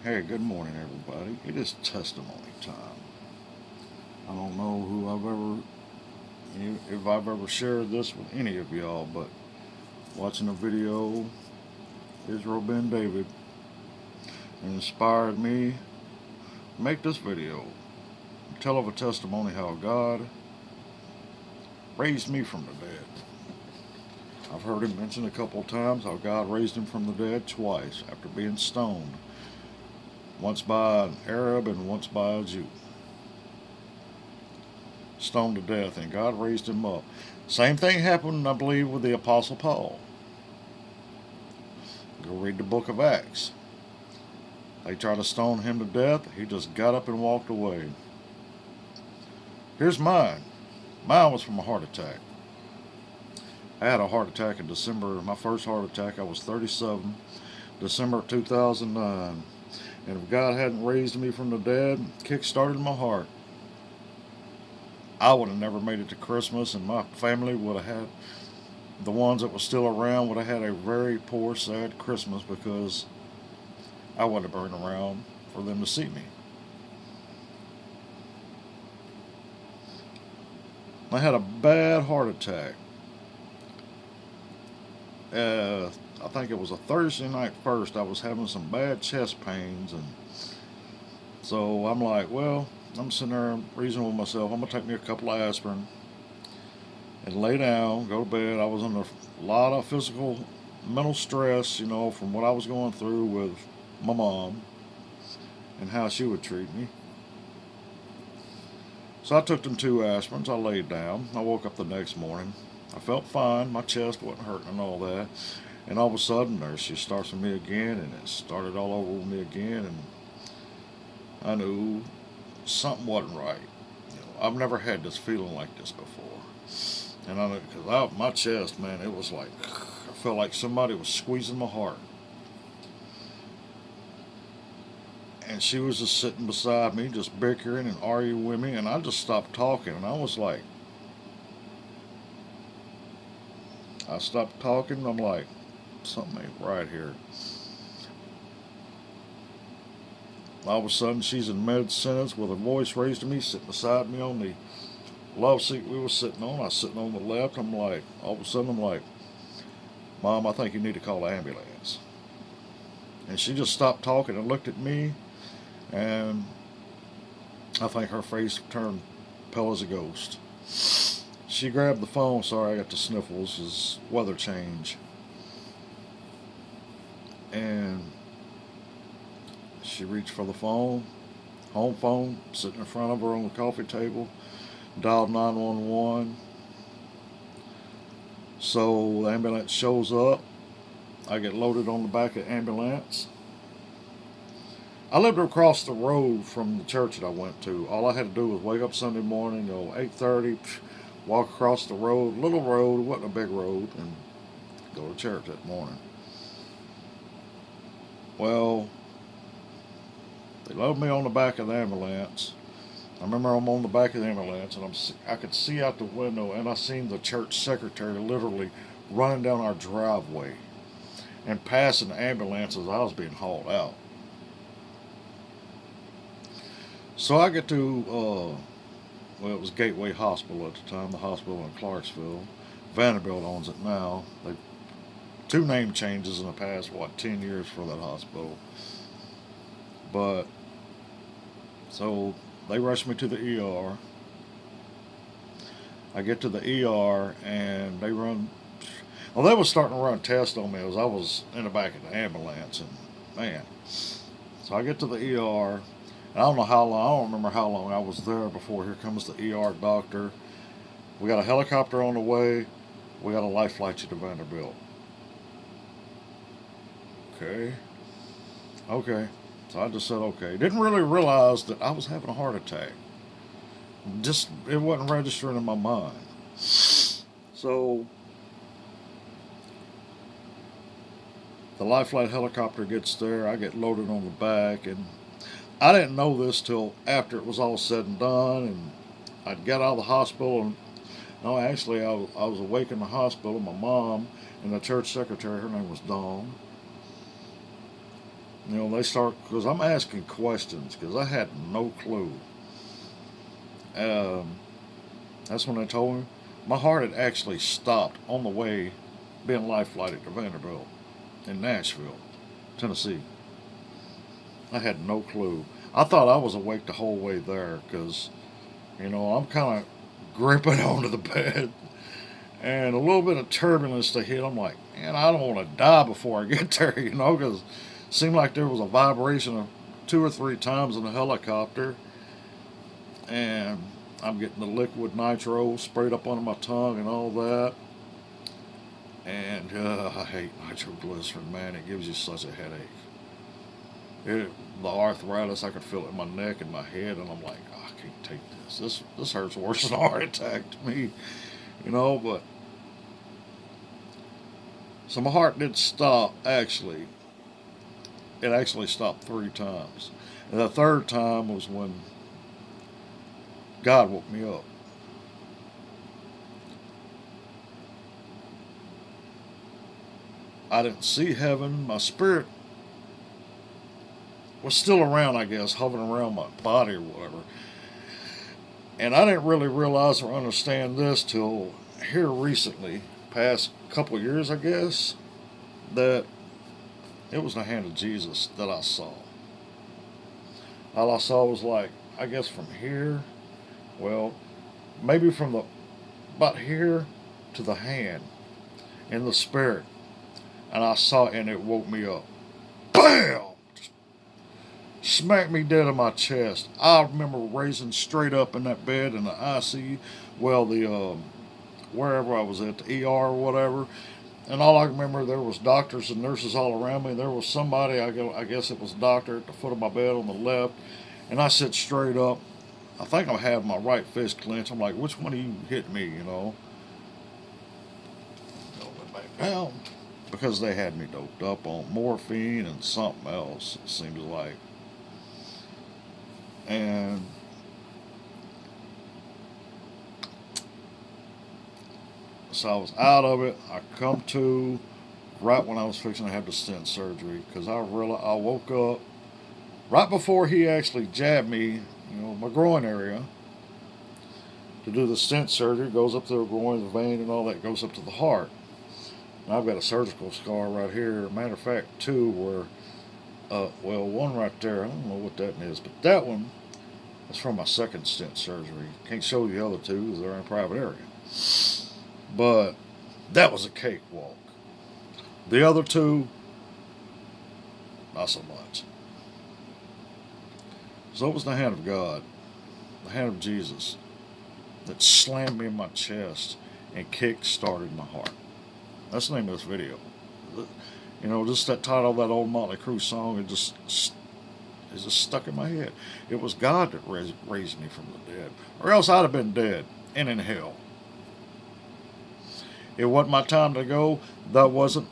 Hey, good morning, everybody. It is testimony time. I don't know if I've ever shared this with any of y'all, but watching a video, Israel Ben David inspired me to make this video. Tell of a testimony how God raised me from the dead. I've heard him mention a couple of times how God raised him from the dead twice after being stoned, once by an Arab and once by a Jew. Stoned to death, and God raised him up. Same thing happened, I believe, with the Apostle Paul. Go read the book of Acts. They tried to stone him to death. He just got up and walked away. Here's mine. Mine was from a heart attack. I had a heart attack in December. My first heart attack, I was 37, December of 2009. And if God hadn't raised me from the dead, kick-started my heart, I would have never made it to Christmas, and my family would have had, the ones that were still around, would have had a very poor, sad Christmas because I wouldn't have been around for them to see me. I had a bad heart attack. I think it was a Thursday night first. I was having some bad chest pains, and so I'm like, well, I'm sitting there reasoning with myself. I'm gonna take me a couple of aspirin and lay down, go to bed. I was under a lot of physical, mental stress, from what I was going through with my mom and how she would treat me. So I took them two aspirins. I laid down. I woke up the next morning. I felt fine. My chest wasn't hurting and all that. And all of a sudden, there she starts with me again, and it started all over with me again. And I knew something wasn't right. I've never had this feeling like this before. And I know, because my chest, man, it was like, I felt like somebody was squeezing my heart. And she was just sitting beside me, just bickering and arguing with me, and I just stopped talking. And I was like, I stopped talking. I'm like, something ain't right here. All of a sudden, she's in mid sentence with her voice raised to me, sitting beside me on the love seat we were sitting on. I was sitting on the left. I'm like, all of a sudden, I'm like, Mom, I think you need to call the ambulance. And she just stopped talking and looked at me, and I think her face turned pale as a ghost. She grabbed the phone. Sorry, I got the sniffles. It's weather change. And she reached for the phone, home phone, sitting in front of her on the coffee table, dialed 911. So the ambulance shows up. I get loaded on the back of the ambulance. I lived across the road from the church that I went to. All I had to do was wake up Sunday morning, 8:30, walk across the road, little road, it wasn't a big road, and go to church that morning. Well, they loaded me on the back of the ambulance. I remember I'm on the back of the ambulance, and I could see out the window, and I seen the church secretary literally running down our driveway and passing the ambulance as I was being hauled out. So I get to, it was Gateway Hospital at the time, the hospital in Clarksville. Vanderbilt owns it now. They two name changes in the past, 10 years for that hospital. But so they rushed me to the ER. I get to the ER, and they run. Well, they was starting to run tests on me as I was in the back of the ambulance, and man. So I get to the ER. And I don't know how long. I don't remember how long I was there before here comes the ER doctor. We got a helicopter on the way. We got to life flight you to Vanderbilt. Okay. Okay. So I just said okay. Didn't really realize that I was having a heart attack. Just it wasn't registering in my mind. So the life flight helicopter gets there. I get loaded on the back, and I didn't know this till after it was all said and done, and I'd got out of the hospital. And no, actually, I was awake in the hospital. My mom and the church secretary, her name was Dawn. They start, because I'm asking questions, because I had no clue. Um, that's when they told me my heart had actually stopped on the way being life flighted to Vanderbilt in Nashville, Tennessee. I had no clue. I thought I was awake the whole way there because, I'm kind of gripping onto the bed and a little bit of turbulence to hit. I'm like, man, I don't want to die before I get there, because it seemed like there was a vibration of 2 or 3 times in the helicopter, and I'm getting the liquid nitro sprayed up under my tongue and all that. And I hate nitroglycerin, man. It gives you such a headache. It, the arthritis, I could feel it in my neck and my head, and I'm like, oh, I can't take this. This hurts worse than a heart attack to me, But so my heart did stop. Actually, it actually stopped 3 times, and the third time was when God woke me up. I didn't see heaven. My spirit was still around, I guess, hovering around my body or whatever. And I didn't really realize or understand this till here recently, past couple of years, I guess, that it was the hand of Jesus that I saw. All I saw was like, I guess from here, well, maybe from the about here to the hand in the spirit. And I saw it and it woke me up. BAM! Smacked me dead in my chest. I remember raising straight up in that bed in the ICU, well, the wherever I was at, the ER or whatever. And all I remember, there was doctors and nurses all around me. There was somebody, I guess it was a doctor, at the foot of my bed on the left. And I sit straight up. I think I have my right fist clenched. I'm like, which one of you hit me? Went back down. Because they had me doped up on morphine and something else, it seems like. And so I was out of it. I come to right when I was fixing to have the stent surgery because I woke up right before he actually jabbed me, my groin area to do the stent surgery. It goes up to the groin, the vein, and all that goes up to the heart. And I've got a surgical scar right here. Matter of fact, two where, one right there. I don't know what that is, but that one is from my second stent surgery. Can't show you the other two because they're in a private area. But that was a cakewalk. The other two, not so much. So it was the hand of God, the hand of Jesus, that slammed me in my chest and kick-started my heart. That's the name of this video. Just that title of that old Motley Crue song, it just stuck in my head. It was God that raised me from the dead, or else I'd have been dead and in hell. It wasn't my time to go. That wasn't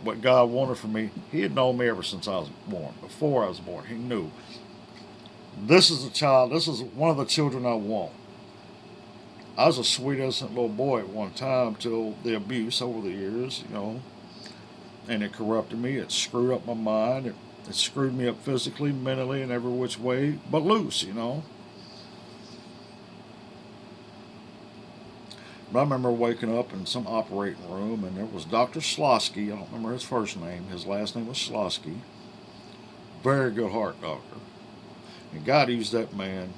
what God wanted for me. He had known me ever since I was born. Before I was born, He knew. This is a child. This is one of the children I want. I was a sweet, innocent little boy at one time till the abuse over the years, and it corrupted me. It screwed up my mind. It screwed me up physically, mentally, and every which way but loose. But I remember waking up in some operating room, and there was Dr. Slosky. I don't remember his first name. His last name was Slosky. Very good heart doctor. And God used that man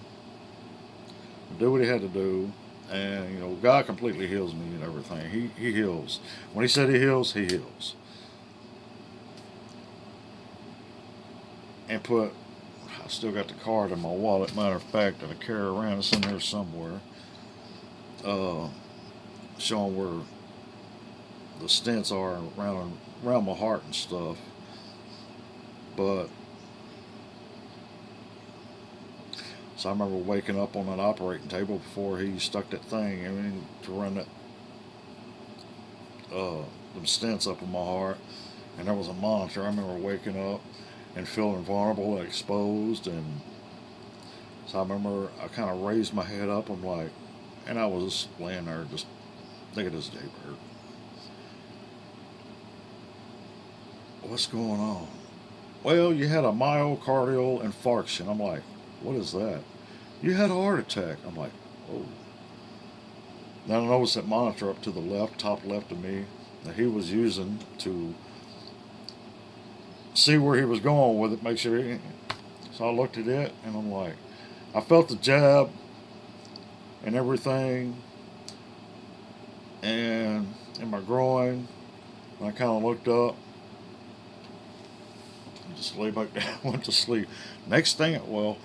to do what He had to do. And, God completely heals me and everything. He heals. When He said He heals, He heals. And I still got the card in my wallet, matter of fact, that I carry around. It's in there somewhere. Showing where the stents are around my heart and stuff. But so I remember waking up on that operating table before he stuck that thing to run that them stents up in my heart, and there was a monitor. I remember waking up and feeling vulnerable and exposed, and so I remember I kind of raised my head up. I'm like, and I was just laying there, just look at this day, Bert. What's going on? well, you had a myocardial infarction. I'm like, what is that? You had a heart attack. I'm like, oh. Then I noticed that monitor up to the left, top left of me, that he was using to see where he was going with it, make sure he. So I looked at it and I'm like, I felt the jab and everything, and in my groin. And I kind of looked up and just lay back down, went to sleep. Next thing, well,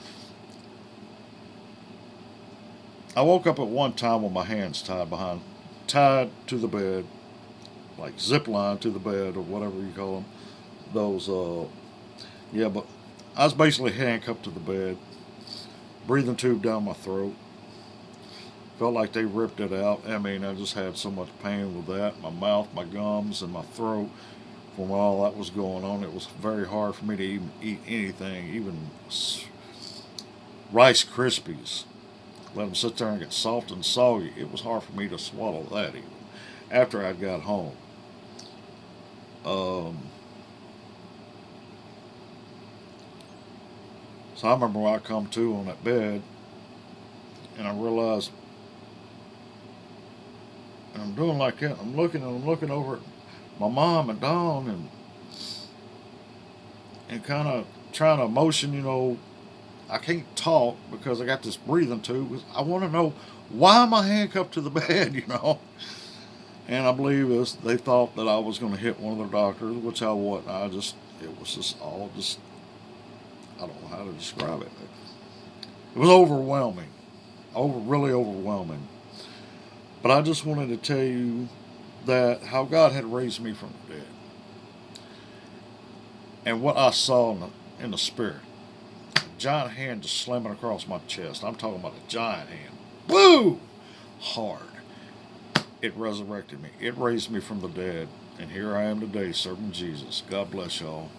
I woke up at one time with my hands tied to the bed, like zip line to the bed or whatever you call them. Those, yeah, but I was basically handcuffed to the bed, breathing tube down my throat. Felt like they ripped it out. I mean, I just had so much pain with that. My mouth, my gums, and my throat from all that was going on. It was very hard for me to even eat anything, even Rice Krispies. Let them sit there and get soft and soggy. It was hard for me to swallow that even after I got home. Um, so I remember when I come to on that bed and I realized, and I'm doing like that. I'm looking and I'm looking over at my mom and Dawn and kind of trying to motion, I can't talk because I got this breathing tube. I want to know why am I handcuffed to the bed. And I believe they thought that I was going to hit one of their doctors, which I wasn't. It was just all just, I don't know how to describe it. It was overwhelming, really overwhelming. But I just wanted to tell you that how God had raised me from the dead and what I saw in the spirit. Giant hand just slamming across my chest. I'm talking about a giant hand. Woo! Hard. It resurrected me. It raised me from the dead. And here I am today serving Jesus. God bless y'all.